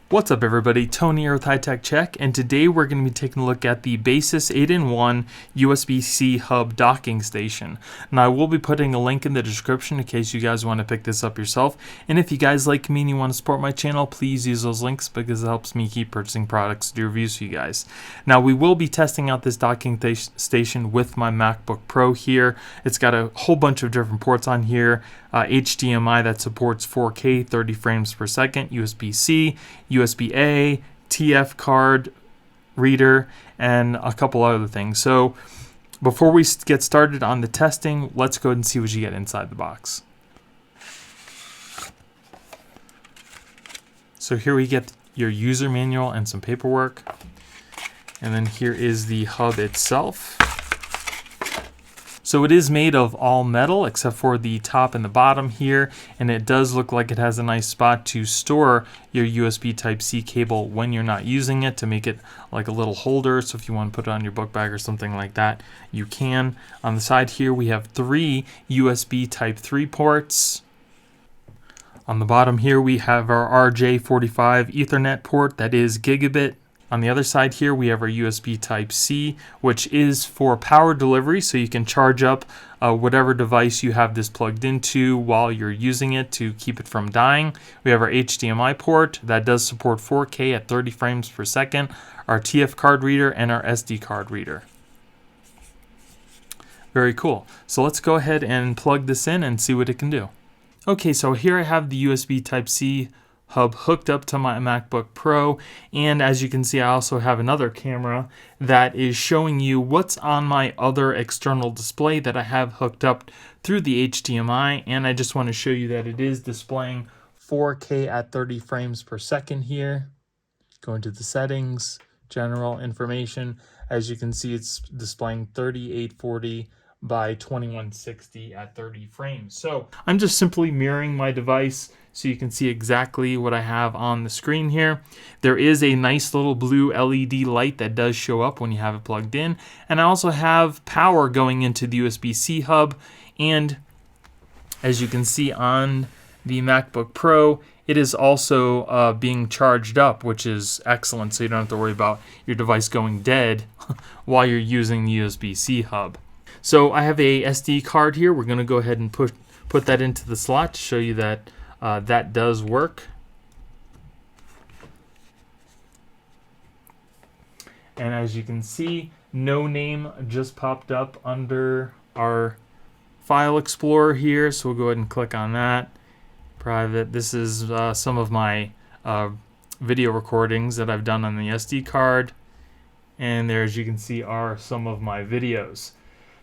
What's up everybody, Tony here with High Tech Check, and today we're going to be taking a look at the Baseus 8-in-1 USB-C hub docking station. Now I will be putting a link in the description in case you guys want to pick this up yourself, and if you guys like me and you want to support my channel, please use those links because it helps me keep purchasing products to do reviews for you guys. Now we will be testing out this docking station with my MacBook Pro here. It's got a whole bunch of different ports on here, HDMI that supports 4K 30 frames per second, USB-C, USB-A, TF card reader, and a couple other things. So before we get started on the testing, let's go ahead and see what you get inside the box. So here we get your user manual and some paperwork. And then here is the hub itself. So it is made of all metal except for the top and the bottom here, and it does look like it has a nice spot to store your USB Type-C cable when you're not using it, to make it like a little holder. So if you want to put it on your book bag or something like that, you can. On the side here we have 3 USB Type 3 ports. On the bottom here we have our RJ45 Ethernet port that is gigabit. On the other side here we have our USB Type-C, which is for power delivery, so you can charge up whatever device you have this plugged into while you're using it to keep it from dying. We have our HDMI port that does support 4K at 30 frames per second, our TF card reader, and our SD card reader. Very cool. So let's go ahead and plug this in and see what it can do. Okay, so here I have the USB Type-C hub hooked up to my MacBook Pro, and as you can see I also have another camera that is showing you what's on my other external display that I have hooked up through the HDMI, and I just want to show you that it is displaying 4K at 30 frames per second here. Go into the settings, general information. As you can see, it's displaying 3840 by 2160 at 30 frames. So I'm just simply mirroring my device so you can see exactly what I have on the screen here. There is a nice little blue LED light that does show up when you have it plugged in, and I also have power going into the USB-C hub, and as you can see on the MacBook Pro, it is also being charged up, which is excellent, so you don't have to worry about your device going dead while you're using the USB-C hub. So I have a SD card here. We're going to go ahead and put that into the slot to show you that that does work. And as you can see, no name just popped up under our file explorer here, so we'll go ahead and click on that. Private. This is some of my video recordings that I've done on the SD card, and there, as you can see, are some of my videos.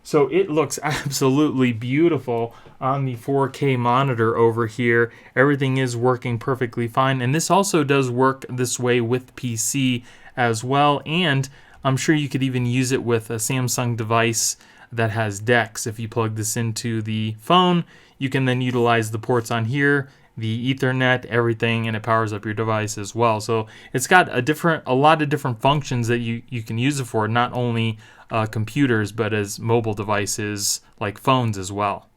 So it looks absolutely beautiful on the 4K monitor over here. Everything is working perfectly fine, and this also does work this way with PC as well, and I'm sure you could even use it with a Samsung device that has DeX. If you plug this into the phone, you can then utilize the ports on here, the Ethernet, everything, and it powers up your device as well. So it's got a lot of different functions that you can use it for, not only computers, but as mobile devices like phones as well.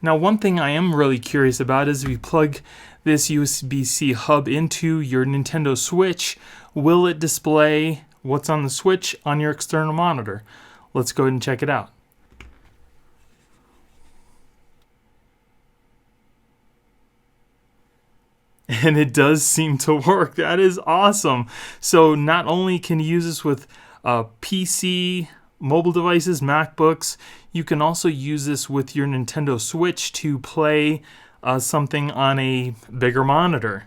Now, one thing I am really curious about is if you plug this USB-C hub into your Nintendo Switch, will it display what's on the Switch on your external monitor? Let's go ahead and check it out. And it does seem to work. That is awesome. So not only can you use this with PC, mobile devices, MacBooks, you can also use this with your Nintendo Switch to play something on a bigger monitor.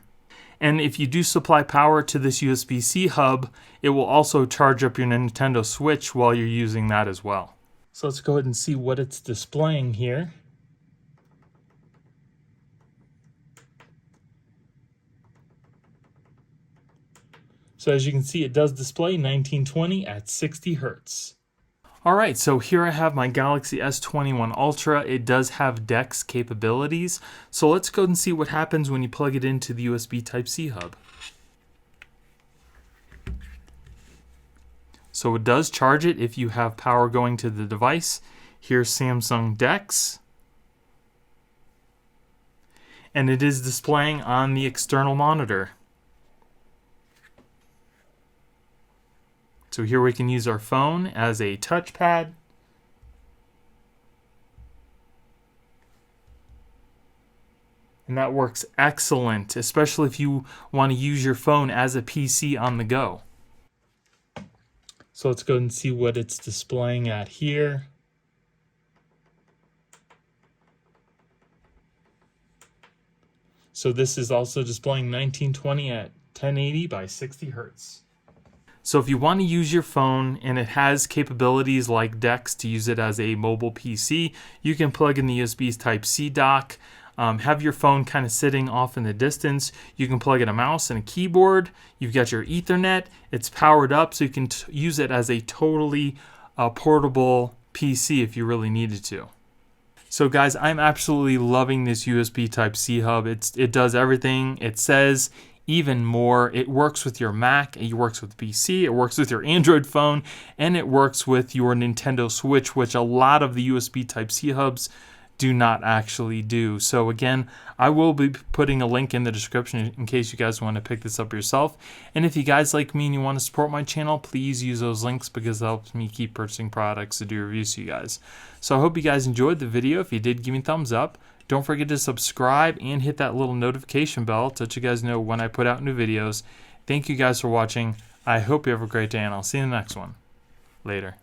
And if you do supply power to this USB-C hub, it will also charge up your Nintendo Switch while you're using that as well. So let's go ahead and see what it's displaying here. So as you can see, it does display 1920 at 60 Hertz. Alright, so here I have my Galaxy S21 Ultra. It does have DeX capabilities. So let's go and see what happens when you plug it into the USB Type-C hub. So it does charge it if you have power going to the device. Here's Samsung DeX. And it is displaying on the external monitor. So here we can use our phone as a touchpad. And that works excellent, especially if you want to use your phone as a PC on the go. So let's go and see what it's displaying at here. So this is also displaying 1920 at 1080 by 60 Hertz. So if you want to use your phone and it has capabilities like DeX to use it as a mobile PC, you can plug in the USB Type-C dock, have your phone kind of sitting off in the distance. You can plug in a mouse and a keyboard. You've got your Ethernet. It's powered up, so you can use it as a totally portable PC if you really needed to. So guys, I'm absolutely loving this USB Type-C hub. It does everything it says, even more. It works with your Mac, it works with PC, it works with your Android phone, and it works with your Nintendo Switch, which a lot of the USB Type-C hubs do not actually do. So again, I will be putting a link in the description in case you guys want to pick this up yourself. And if you guys like me and you want to support my channel, please use those links because it helps me keep purchasing products to do reviews for you guys. So I hope you guys enjoyed the video. If you did, give me a thumbs up. Don't forget to subscribe and hit that little notification bell to let you guys know when I put out new videos. Thank you guys for watching. I hope you have a great day, and I'll see you in the next one. Later.